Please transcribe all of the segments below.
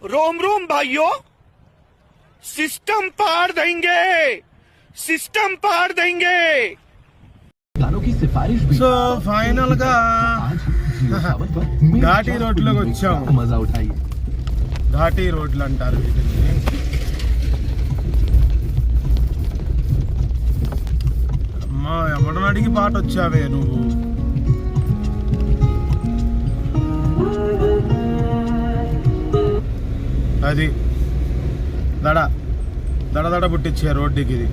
रोम रोम भाइयों, सिस्टम पार देंगे, सिस्टम पार देंगे। गानों की सिफारिश भी। సో ఫైనల్ గా ఘాటీ రోడ్లోకి వచ్చాము. मजा उठाइए. ఘాటీ రోడ్లు అంటారు వీటిని. అమ్మా ఎవడని అడిగి పాట వచ్చావే నువ్వు? అది దడ దడ దడ పుట్టించే రోడ్డుకి ఇది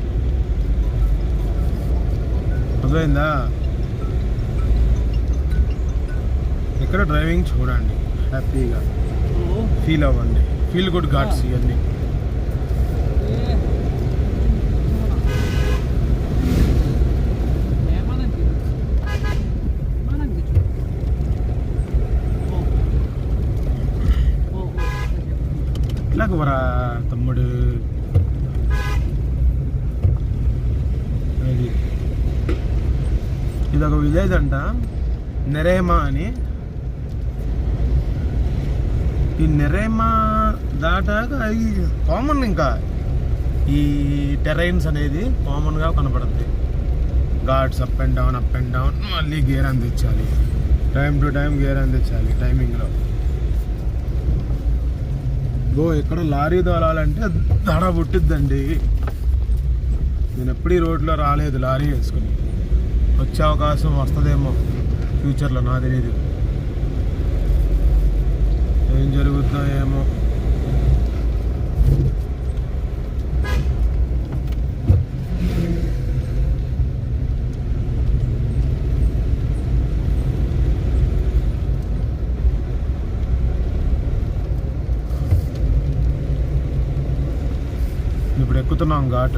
అర్థమైందా? ఇక్కడ డ్రైవింగ్ చూడండి, హ్యాపీగా ఫీల్ అవ్వండి. ఫీల్ గుడ్ ఘాట్స్ ఇవన్నీ. ఇలాగ వరా తమ్ముడు. అది ఇదొక విలేజ్ అంట, నెరేమా అని. ఈ నెరేమా దాటాక అది కామన్, ఇంకా ఈ టెరైన్స్ అనేది కామన్గా కనపడుతుంది. Ghats up and down, up and down. మళ్ళీ గేర్ అందించాలి, టైం టు టైం గేర్ అందించాలి టైమింగ్లో. ఎక్కడ లారీ తోలాలంటే దడ పుట్టిద్దండి. నేను ఎప్పుడు ఈ రోడ్లో రాలేదు లారీ వేసుకుని. వచ్చే అవకాశం వస్తుందేమో ఫ్యూచర్లో, నాకు తెలియదు. ఏం జరుగుతుందో ఏమో. ఇప్పుడు ఎక్కుతున్నాం ఘాట్.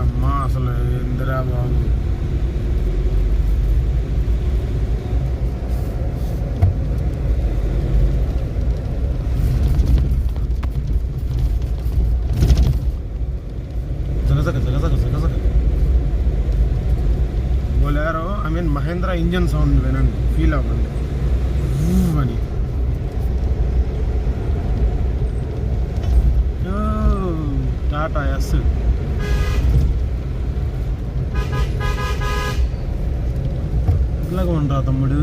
అమ్మా అసలు ఎందరా బాబు. Bolero I mean Mahindra engine sound వినండి, ఫీల్ అవ్వండి అని. టాటా ఎస్. ఇలాగ ఉండరా తమ్ముడు,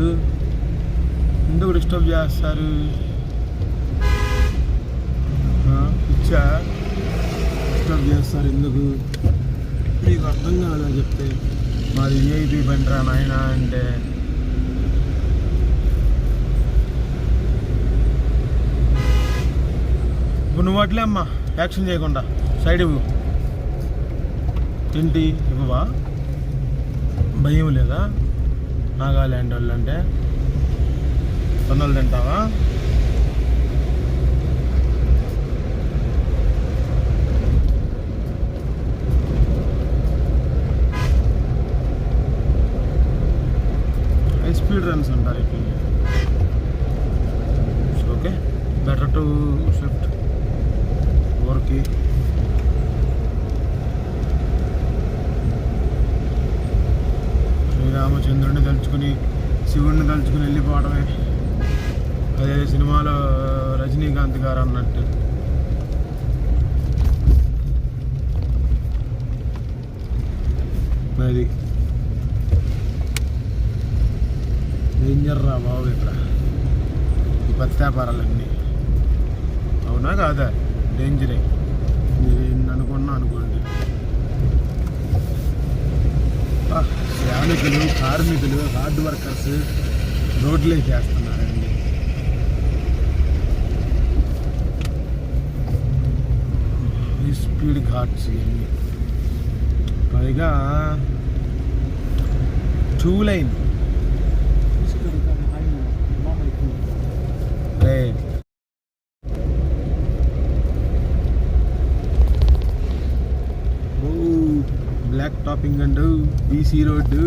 ఎందుకు డిస్టర్బ్ చేస్తారు? ఇచ్చా డిస్టర్బ్ చేస్తారు ఎందుకు? మీకు అర్థం కాదా చెప్తే? మాది విఐపి బండిరా నాయన అంటే. ఇప్పుడు నువ్వు అట్లే అమ్మా, యాక్షన్ చేయకుండా సైడ్ ఇవ్వు. ఏంటి ఇవ్వవా? భయం లేదా నాగాల్యాండ్ వాళ్ళు అంటే? తొన్నలు తింటావా? హై స్పీడ్ రన్స్ అంటారు ఇక్కడ. ఓకే, బెటర్ టు షిఫ్ట్ ఓవర్కి. శ్రీరామచంద్రుడిని తలుచుకుని, శివుడిని తలుచుకుని వెళ్ళిపోవడమే. అదే సినిమాలో రజనీకాంత్ గారు అన్నట్టు. అది డేంజర్ రా బాబు ఇక్కడ ఈ పత్యాపారాలన్నీ. అవునా కాదా? డేంజరే. మీరు ఎన్ని అనుకున్నా అనుకోండి. శ్రామికులు, కార్మికులు, హార్డ్ వర్కర్స్ రోడ్లే చేస్తున్నారండి. ఈ స్పీడ్ ఘాట్స్ ఇవన్నీ, పైగా 2 line. Black topping and BC road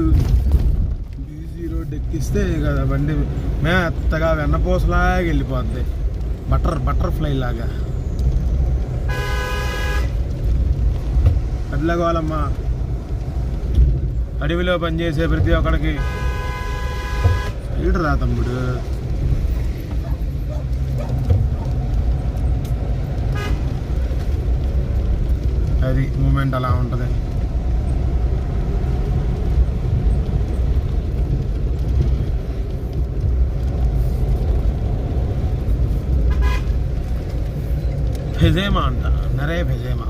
ఎక్కిస్తే కదా బండి మెత్తగా వెన్నపూసలాగా వెళ్ళిపోద్ది, బటర్ఫ్లై లాగా. అడ్లగోలమ్మా, అడవిలో పనిచేసే ప్రతి ఒక్కడికి సైడ్ రా తమ్ముడు. అది మూమెంట్ అలా ఉంటుంది. ఫెజేమా అంట, నరే ఫెజేమా.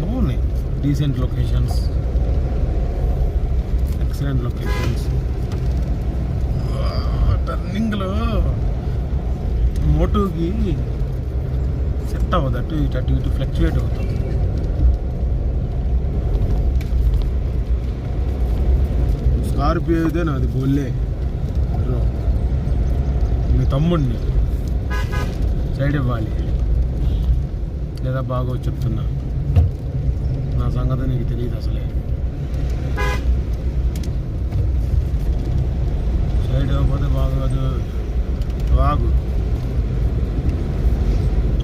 బాగున్నాయి, డీసెంట్ లొకేషన్స్, ఎక్సలెంట్ లొకేషన్స్. టర్నింగ్లో మోటోకి సెట్ అవ్వదు, అటు ఇటు ఫ్లక్చువేట్ అవుతుంది. స్కార్పియో అయితే నాది గోల్లే. మీ తమ్ముడిని సైడ్ ఇవ్వాలి లేదా బాగో చెప్తున్నా, నా సంగతి నీకు తెలియదు అసలే. సైడ్ ఇవ్వకపోతే బాగోదు. బాగు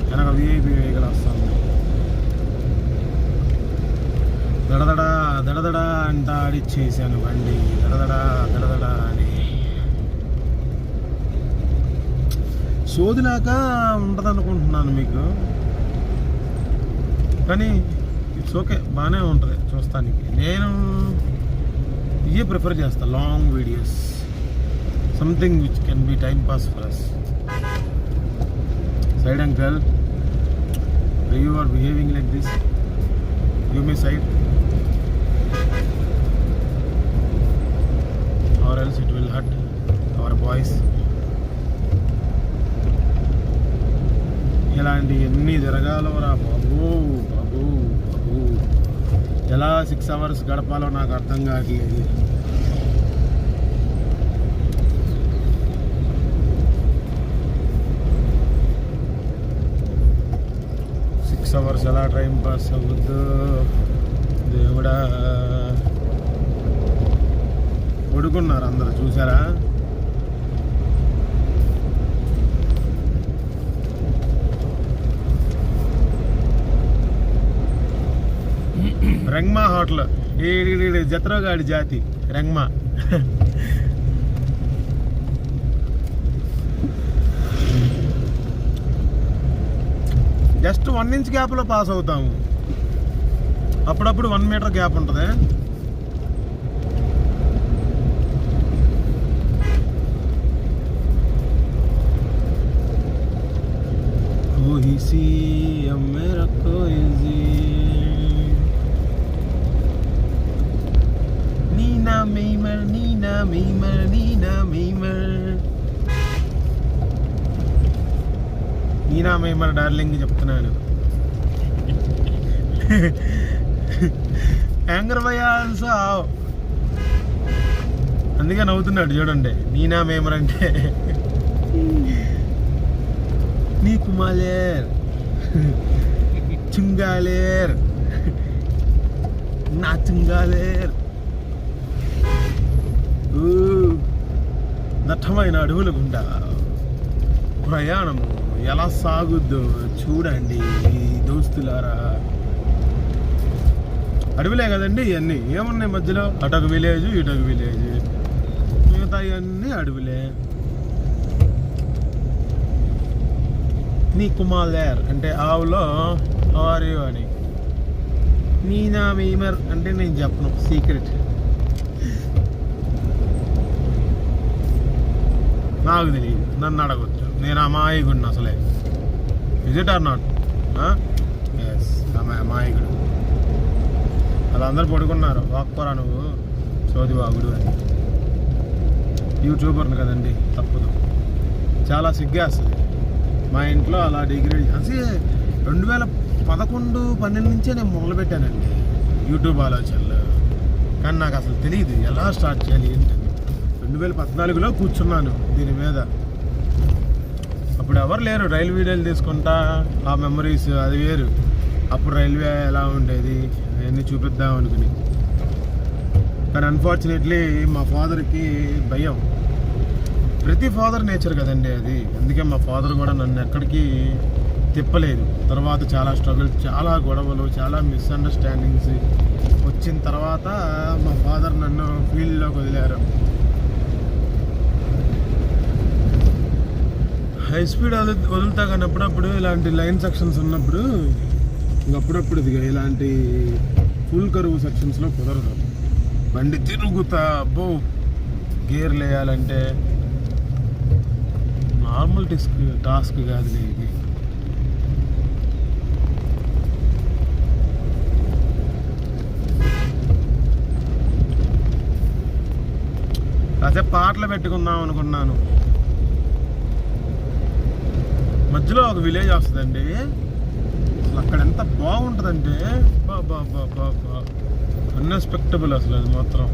వెనక విఐపి వెహికల్ వస్తుంది. దడదడా అంట ఆడిచ్చేసాను బండి, దడదడా అని. సోదిలాక ఉంటుంది అనుకుంటున్నాను మీకు, కానీ ఇట్స్ ఓకే, బాగానే ఉంటుంది చూస్తానికి. నేను ఇవే ప్రిఫర్ చేస్తాను, long videos, something which can be time pass for us. Side uncle, you are behaving like this, give me side or else it will hurt our boys. ఇలాంటి ఎన్ని జరగాలవరా బాబు. ఎలా 6 hours గడపాలో నాకు అర్థం కావట్లేదు. hours ఎలా టైం పాస్ అవ్వద్దు దేవుడా. పడుకున్నారు అందరు, చూసారా? రంగ్మా హోటల్, ఈ జత్రోగాడి జాతి రంగ్మా. జస్ట్ 1 inch గ్యాప్లో పాస్ అవుతాము, అప్పుడప్పుడు 1 meter గ్యాప్ ఉంటుంది. నీనా మేమర్ డార్లింగ్ చెప్తున్నాను. యాంగర్ భయ్యా ఆల్సో, అందుకే నవ్వుతున్నాడు చూడండి. నీనా మేమర్ అంటే నీ కుమాలేర్, చుంగాలేర్, నా చుంగాలేర్. దట్టమైన అడవుల గుండా ప్రయాణము ఎలా సాగుద్దో చూడండి దోస్తులారా. అడవులే కదండి ఇవన్నీ, ఏమున్నాయి మధ్యలో? అటొక విలేజ్, ఇటొక విలేజ్, మిగతా ఇవన్నీ అడవులే. నీ కుమాలేర్ అంటే ఆవులో ఆరు అని, నీనా మీమర్ అంటే నేను చెప్పను, సీక్రెట్. నాకు తెలియదు, నన్ను అడగొచ్చు, నేను అమాయకుడిని అసలే. Is it or not? Yes, అమాయకుడు. అలా అందరు పడుకున్నారు, వాక్కోరా నువ్వు సోది వాగుడు అని. యూట్యూబర్ని కదండి, తప్పదు. చాలా సిగ్గేస్తుంది. మా ఇంట్లో అలా డిగ్రీ అసలు 2011-12 నుంచే నేను మొదలుపెట్టానండి యూట్యూబ్ ఆలోచనలు. కానీ నాకు అసలు తెలియదు ఎలా స్టార్ట్ చేయాలి ఏంటని. 2014లో కూర్చున్నాను దీని మీద. అప్పుడు ఎవరు లేరు, రైలు వీడియోలు తీసుకుంటా, ఆ మెమరీస్ అది వేరు. అప్పుడు రైల్వే ఎలా ఉండేది అవన్నీ చూపిద్దాం అనుకుని. కానీ అన్ఫార్చునేట్లీ మా ఫాదర్కి భయం. ప్రతి ఫాదర్ నేచర్ కదండి అది. అందుకే మా ఫాదర్ కూడా నన్ను ఎక్కడికి తిప్పలేదు. తర్వాత చాలా స్ట్రగుల్స్, చాలా గొడవలు, చాలా మిస్అండర్స్టాండింగ్స్ వచ్చిన తర్వాత మా ఫాదర్ నన్ను ఫీల్డ్లోకి వదిలారు. హై స్పీడ్ వదులుతా కానీ అప్పుడప్పుడు ఇలాంటి లైన్ సెక్షన్స్ ఉన్నప్పుడు ఇంకప్పుడప్పుడు ఇదిగా ఇలాంటి ఫుల్ కరువు సెక్షన్స్లో కుదరదు. బండి తిరుగుతా అబ్బో గేర్లు వేయాలంటే నార్మల్ టాస్క్ కాదులే ఇది. అదే పాటలు పెట్టుకుందాం అనుకున్నాను. మధ్యలో ఒక విలేజ్ వస్తుందండి. అసలు అక్కడ ఎంత బాగుంటుందంటే అన్ఎక్స్పెక్టబుల్ అసలు అది మాత్రం.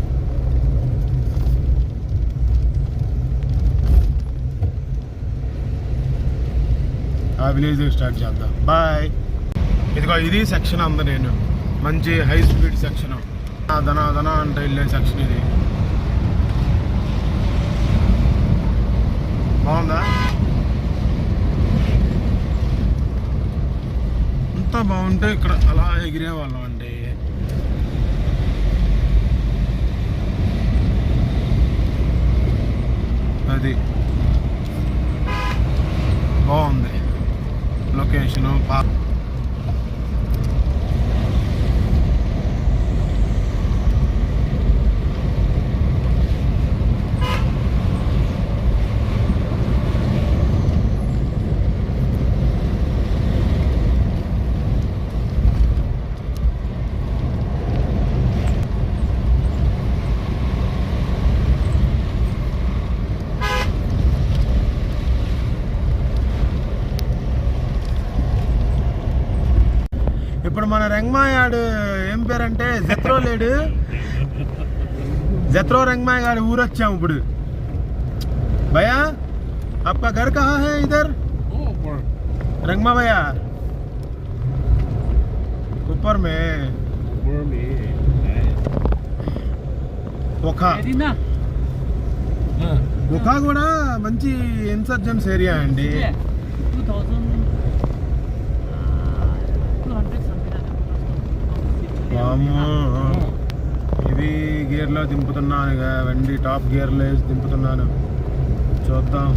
ఆ విలేజ్ స్టార్ట్ చేద్దాం. బాయ్. ఇదిగో ఇది సెక్షన్ అంద నేను మంచి హై స్పీడ్ సెక్షన్, ధనా అంటే వెళ్ళే సెక్షన్ ఇది. బాగుందా? అంతా బాగుంటే ఇక్కడ అలా ఎగిరే వాళ్ళం అండి. అది బాగుంది లొకేషను. ఇప్పుడు మన రంగమాయాడు ఏం పేరంటే జత్రో లేడు, జత్రో రంగమాయ గారి ఊరు వచ్చాము ఇప్పుడు. భయ్యా అప్ప घर कहाँ है इधर? रंगमा भैया ऊपर में ఒకా కూడా మంచి ఇన్సర్జెన్స్ ఏరియా అండి. ఇది గేర్లో దింపుతున్నాను, వెండి టాప్ గేర్లో వేసి దింపుతున్నాను. చూద్దాం.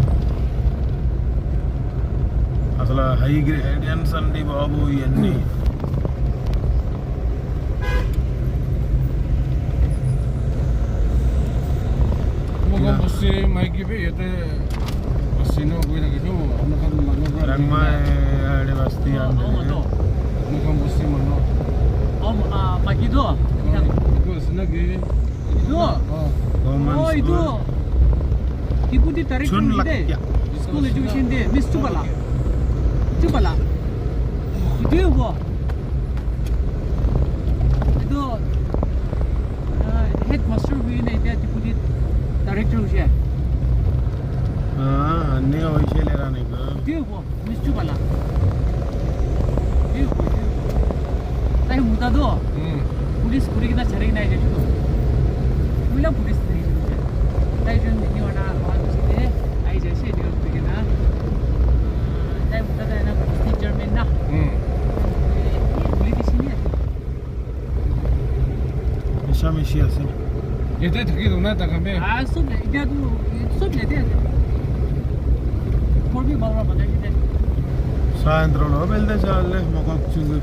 అసలు హై గ్రేడియన్స్ అండి బాబు ఇవన్నీ. రంగమాయ వస్తీ అంటే pagi tu. Itu senagi. Itu. Oh itu. Ibu ditarik Chun dulu deh. Lakya. School education deh. Miss Cubala. Cubala. Itu ibu. Itu headmaster भी नहीं थे ibu director usia. అన్నీ విషయాలేరా నీకు? Itu ibu. Miss Cubala. Itu ibu. Tapi muda tu, polis kuri kita cari naik je tu, mula polis tadi tu je. Tapi jom ni mana orang tu sini, air je sih dia kuri kita. Tapi muda tu na polis Jerman na. Polis di sini. మిషామిషి అసలు Itu terkait mana tak kami? Sob le dia. Kau ni bawa apa lagi deh? సాయంత్రంలో వెళ్తే చాలులే మొక్కొచ్చింది.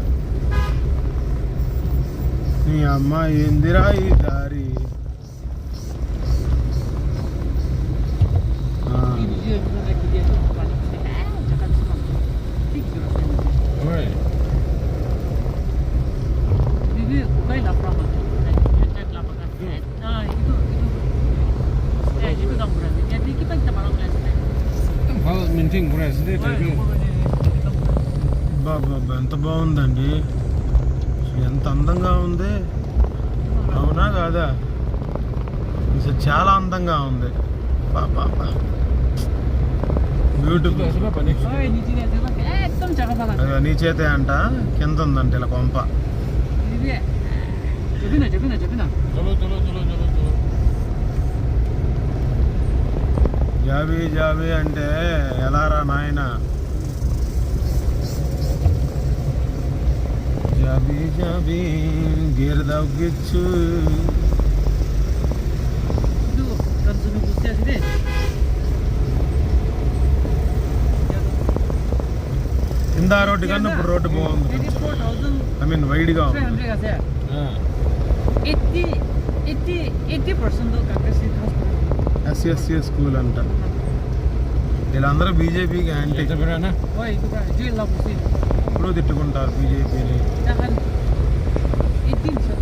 నీ అమ్మ ఏందిరా ఈ దారి. Ini dia lagi dia tu bukan. Cakap semua. Tiga rasanya. Oi. Ini bukan lapar macam. Cek lapar kan. Nah itu. Itu kamu berani. Jadi kita baru kelas. Kalau minting beras dia tapi. బాబా ఎంత బాగుందండి, ఎంత అందంగా ఉంది. అవునా కాదా? అసలు చాలా అందంగా ఉంది. బాబా beautiful. Oh ini dia tu kan. Ekdom cakap banget. నీ చేతే అంట, కింద ఉందంట ఇలా కొంప. Ini dia. Jepina. Chalo. జాబీ అంటే ఎలారా నాయన? జాబీ గేర్ తగ్గించు. Itu kan sudah bukti sini. కింద రోడ్డు కన్నా ఇప్పుడు రోడ్డు బాగుంది 84,300 ఐ మీన్ వైడ్గా ఉంది kasi. ఆ. 80% కాంగ్రెస్ ఎస్ఎస్సి స్కూల్ అంట వీళ్ళందరూ బీజేపీకి యాంటీ ఎంత piranha Hoy, ito ba? Jil lang po siya. ఎప్పుడూ తిట్టుకుంటారు బీజేపీని Dahan 18 siya.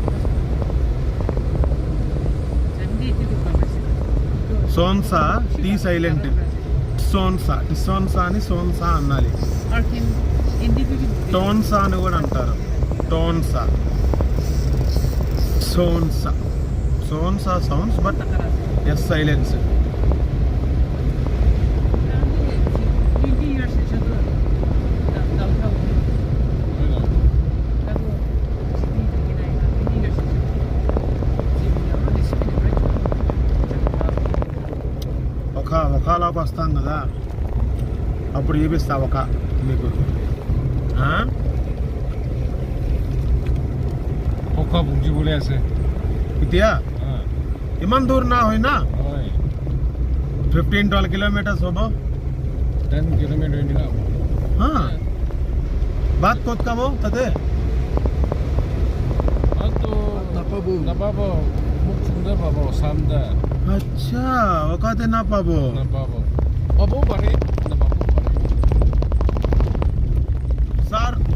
70 కాంగ్రెస్. సోన్సా టీ సైలెంట్ టిసోన్సా అని సోన్సా అనాలి Arkin individual. టోన్సా అని కూడా అంటారు టోన్సా సోన్సా sounds but S silence 20 years siya doon. Downtown. Bago, hindi kinaya. 20 years siya. ఒకలోకి వస్తాం కదా అప్పుడు చూపిస్తా ఒక మీకు ఆ? পকা বুজি বলে আছে এতিয়া ইমান দূৰ না হয় না হয় 15-12 কিলোমিটাৰ হ'ব 10 কিলোমিটাৰ এনেকা হা বাট ক'ত কাব তাতে আতো নাপাব মোক সুন্দৰ পাব চামদা আচ্ছা ওকাতে নাপাব নাপাব পাবও পাৰে নাপাবও পাৰে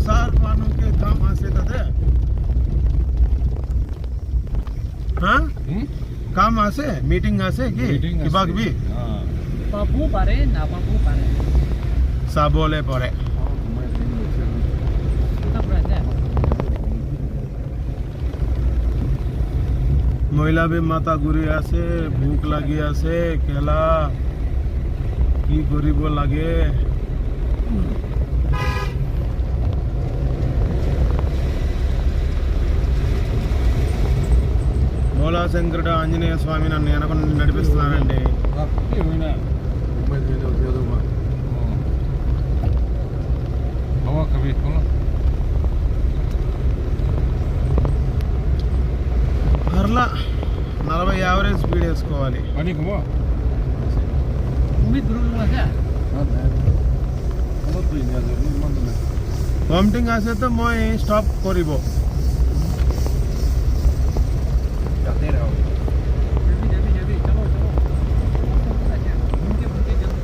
সার মানুষকে কাম আছে তাতে হ্যাঁ কাম আছে মিটিং আছে কি কিবা কিবি Pabu pa rin, napabu pa rin. চাবলে পৰে Ito brother. মহিলা বি মাথা ঘূৰি আছে ভোক লাগি আছে কেলা কি কৰিব লাগে బోలా శంకరుడు ఆంజనేయ స్వామి నన్ను వెనకుండా నడిపిస్తున్నానండి బావా కవి పర్లా 40 యావరేజ్ స్పీడ్ వేసుకోవాలి pani ko mo Umid bro mo siya. Vomiting আছে তো মই স্টপ কৰিব Jabi. Chalo. Bunke jalan.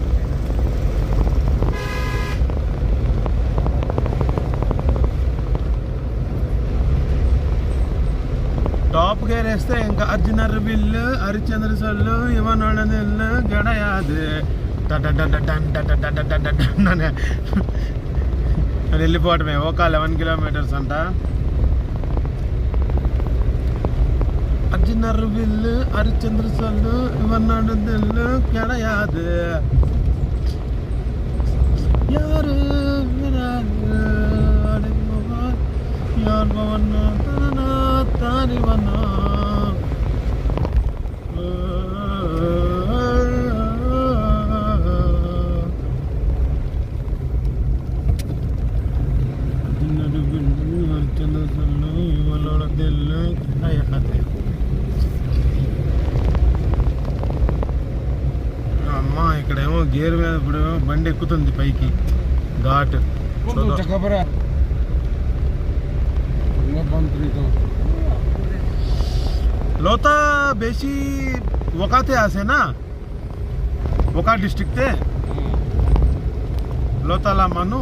Top gear వేస్తే ఇంకా అర్జునర్ బిల్లు హరిచంద్ర సొల్లు ఇవనోళ్ళ నిల్లు గడయాదు అని వెళ్ళిపోవటమే ఒక 11 కిలోమీటర్స్ అంట అర్జునర్ బిల్లు హరిచంద్ర సొల్లు ఇవన్నోళ్ళ నిల్లు గడయాదు యారు यार बवन्ना तना तानी वन्ना दिनर बिल्लू हरचंद सल्लू वलोड़ दिल आयाते అమ్మా ఇక్కడేమో గేర్ మీద ఇప్పుడు బండి ఎక్కుతుంది పైకి ఘాట్ చక్కబరా লোতা বেশি ওকাতে আছে না ওকা ডিস্ট্রিক্টে লোতালা মানু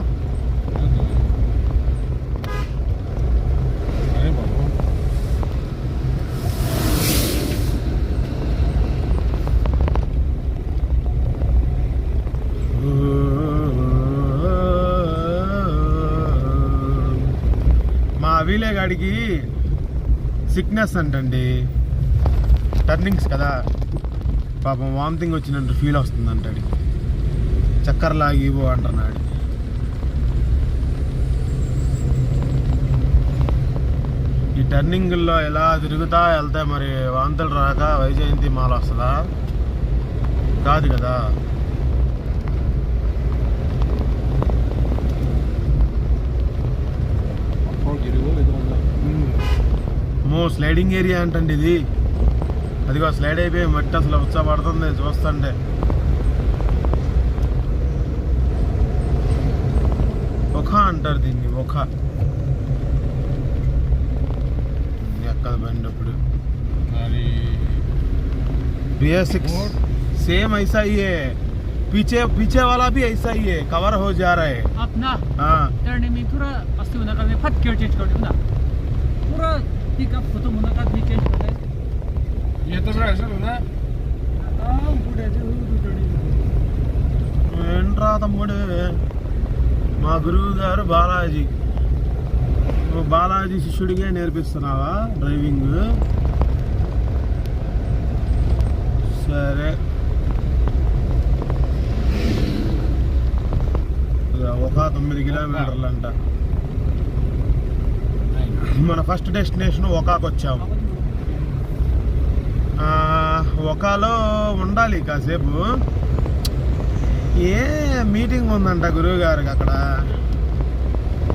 మా వీలే గాడికి సిక్నెస్ అంటండి టర్నింగ్స్ కదా పాపం వామిటింగ్ వచ్చినట్టు ఫీల్ వస్తుంది అంటాడు చక్కర్ లాగివో అంటున్నాడు ఈ టర్నింగ్లో ఎలా తిరుగుతా వెళ్తే మరి వాంతులు రాక వైజయంతి మాల వస్తుందా కాదు కదా స్లైడింగ్ ఏరియా అంటండి ఇది అదిగో స్లైడ్ అయిపోయి మట్టి అసలు ఉత్సాహపడుతుంది చూస్తుంటే ఒక ఒఖా అంటారు దీన్ని, ఒఖా. ఎక్కడ బండి అప్పుడు अरे BS6 सेम ऐसा ही है, पीछे वाला भी ऐसा ही है, कवर हो जा रहा है. अपना हाँ टर्न में थोड़ा अस्ती होना का फट क्यों चेंज कर दूँ ना पूरा पिकअप फोटो होना का भी चेंज कर दे ये तो बड़ा ऐसा ना पूरे जो टर्निंग ఏంట్రా తమ్ముడు, మా గురువు గారు బాలాజీ. నువ్వు బాలాజీ శిష్యుడిగా నేర్పిస్తున్నావా డ్రైవింగ్? సరే, ఒక 9 కిలోమీటర్లు అంట. మన ఫస్ట్ డెస్టినేషన్ ఒకాకు వచ్చాము. ఒకాలో ఉండాలి కాసేపు. ఏ మీటింగ్ ఉందంట గురువు గారికి అక్కడ.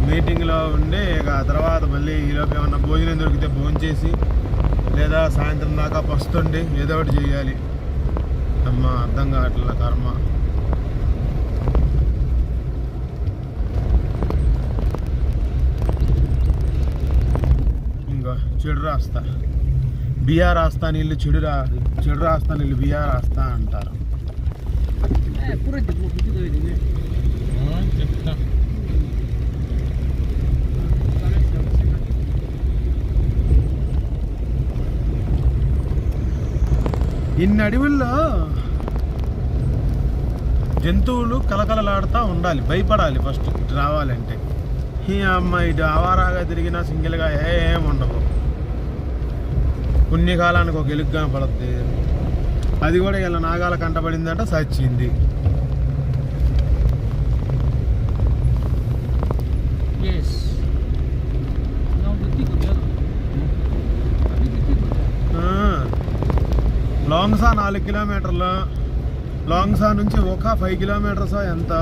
మీటింగ్లో ఉండి ఇక తర్వాత మళ్ళీ ఈలోపు ఏమన్నా భోజనం దొరికితే భోజనం చేసి, లేదా సాయంత్రం దాకా పస్తుండి ఏదో ఒకటి చేయాలి. అమ్మ అర్థం కావట్ల కర్మ. ఇంకా చెడు రాస్తా, బియ్య రాస్తా నీళ్ళు, చెడు రాస్తా నీళ్ళు బియ్య రాస్తా అంటారు. पूरा वीडियो दे देंगे हाँ कितना ఇన్ని అడవుల్లో జంతువులు కలకలలాడుతూ ఉండాలి, భయపడాలి ఫస్ట్ రావాలంటే. ఈ అమ్మాయి ఇటు ఆవారాగా తిరిగినా సింగిల్గా ఏముండవు. పుణ్యకాలానికి ఒక ఎలుగు కనపడుద్ది, అది కూడా ఇలా నాగాల కంటపడిందంట, సచ్చింది. यस नाउ कितनी को दिया अभी कितनी को दिया లాంగ్సా 4 కిలోమీటర్లు, లాంగ్సా నుంచి ఒక 5 కిలోమీటర్స్ ఎంత.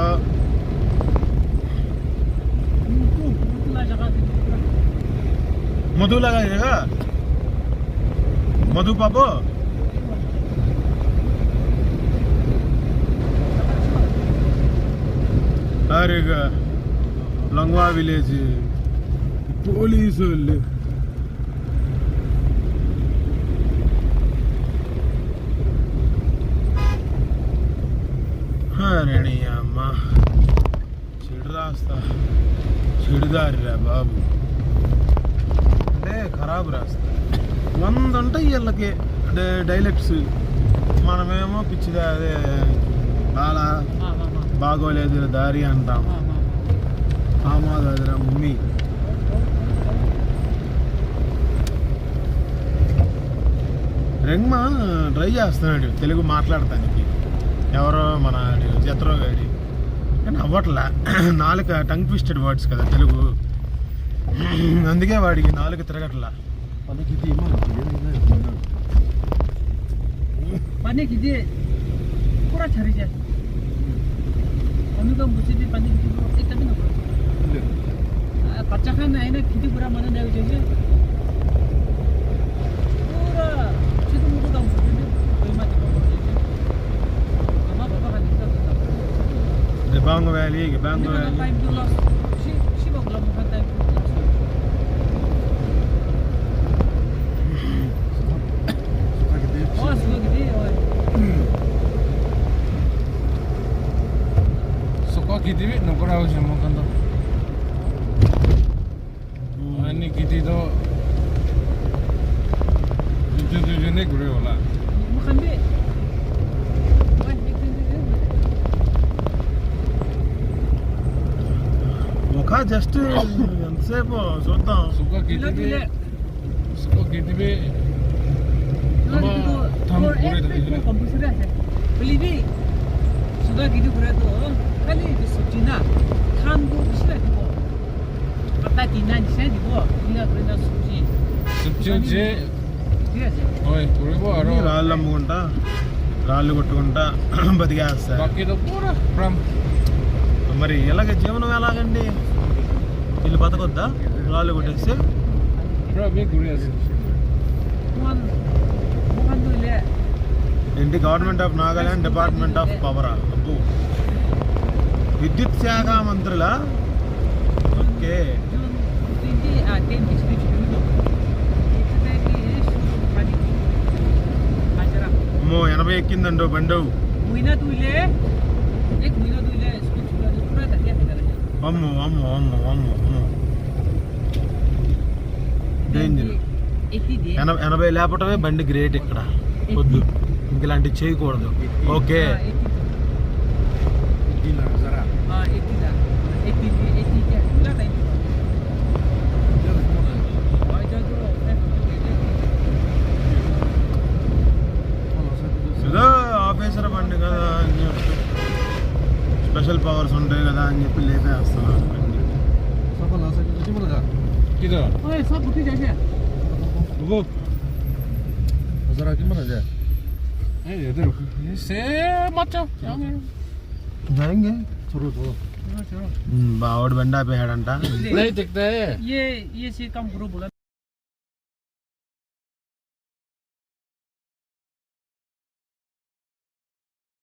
पूरा जगह మధు లగాయేగా మధు బాబు. అరేగా లంగ్వా విలేజ్ పోలీసు వాళ్ళు. రెడీ అమ్మ, చెడు రాస్తా, చెడుదారిరా బాబు అంటే ఖరాబు రాస్తా. 100 ఉంటాయి వీళ్ళకి డైలెక్ట్స్. మనమేమో పిచ్చిగా అదే బాలా బాగోలేదు దారి అంటాం. ఆమాదరా మమ్మీ. రెంగ్మా ట్రై చేస్తున్నాడు తెలుగు మాట్లాడటానికి, ఎవరో మన జత్రో గాడి, కానీ అవ్వట్లా. నాలుక టంగ్ ట్విస్టెడ్ వర్డ్స్ కదా తెలుగు, అందుకే వాడికి నాలుక తిరగట్లా. पानी कीजिए पूरा छरी जाए अनु का मुझे भी पानी कीजिए एक तभी ना कच्चा खाना है ना कीजिए पूरा मना नहीं चाहिए पूरा चिकन मुझे काम कीजिए कोई मत करो हमारा बाबा का दिक्कत है గిబాంగ్ వ్యాలీ टाइम टू लॉस शी बगला मुझे time oh sudah gede oh suka gitu bi nukura harus makan tuh. Ini gitu tuh tujuannya gue olah. makan deh ఒక జస్ట్ ఎంతసేపు చూద్దాం. Suka gitu bi komputer aja beli bi sudah gitu berat tuh kali itu subjina kambu bisa gitu apa tina di sana gitu tinggal berendah subji subji dia aja oh gue baru రాళ్ళు అమ్ముకుంటా రాళ్ళు కొట్టుకుంటా బతికేస్తారు. baki tuh pura pram మరి ఎలాగ జీవనం ఎలాగండి? వీళ్ళు బతకొద్దా రాళ్ళు కొట్టేస్తే? pura bi gue aja bukan tuh lihat ఏంటి government of Nagaland department of power అబ్బు విద్యుత్ శాఖ మంత్రుల okay June 10 speech dulu. Itu tadi suruh pani. Acara. అమ్మో 80 ఎక్కిందండో బండు Muina tu ile. Muina tu ile speech juga tu pura tadi ada aja. అమ్మో అమ్మో అమ్మో అమ్మో అమ్మో డేంజర్ 80 dia. 80 లేపటమే బండి గ్రేట్ ఇక్కడ వద్దు ఇంక ఇలాంటివి చేయకూడదు okay 80 lah. 80 dah. 80 dia. Pula tadi. Oh, itu tu. ఏదో ఆఫీసర్ బండి కదా అని చెప్పి స్పెషల్ పవర్స్ ఉంటాయి కదా అని చెప్పి లేపేస్తున్నారు బండి Siapa nak sakit macam mana dah? Kita. Oh, sab bukti jaise. Ruko. Azara gimana aja? Eh, ada ruko. Se macam. Jangan. Jayenge Suruh suruh. Chalo. బావాడు బండి ఆపేయాడంట Naik dekte. ये काम करो बोला